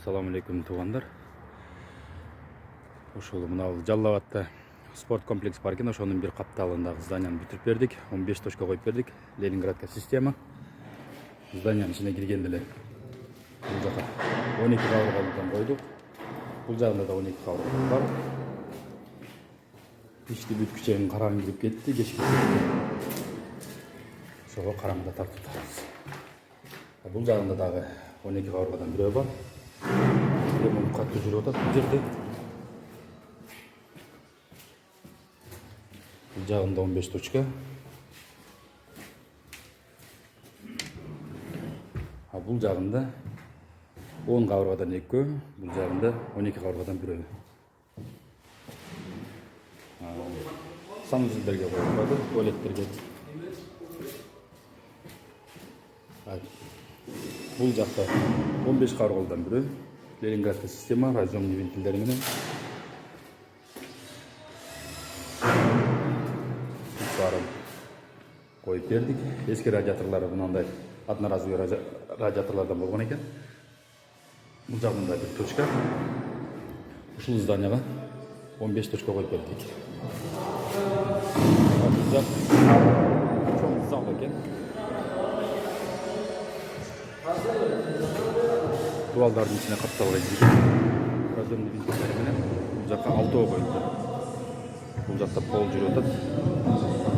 Assalamu alaikum туғандар. Ошол мына Жалал Абадта спорт комплекс бар экен, ошонун бир капталындагы зданияны бүтүрүп бердик. 15 точка коюп бердик. Ленинградка система. Зданиянын ичине киргенде эле бул жака 12 кабыргадан койдук. Бул жагында да 12 кабырга бар. Ишти бүткүчөгүн караң кирип кетти, кечке. Ошого караңда тартып турабыз. Бул жагында дагы 12 кабыргадан бирөө бар. Ремонт катуу жүрүп атат бул жерде. Бул жагында 15 точка. Бул жагында 10 кабыргадан экөө, бул жагында 12 кабыргадан бирөө. Санузелдерге коюлган, туалеттерге. Бул жакта 15 кабыргадан бирөө. Ленинградка система, разъемный вентилдери менен. Барын коюп бердик. Эски радиаторлары мындай одноразовый радиаторлардан болгон экен. Бул жагында бир точка. Ушул зданияга 15 точка коюп бердик. Бул жак чоң зал экен. Дуалдардын ичине капталган разъемный вентилдери менен бул жакка алтоо коюлду. Бул жакта пол жүрүп атат.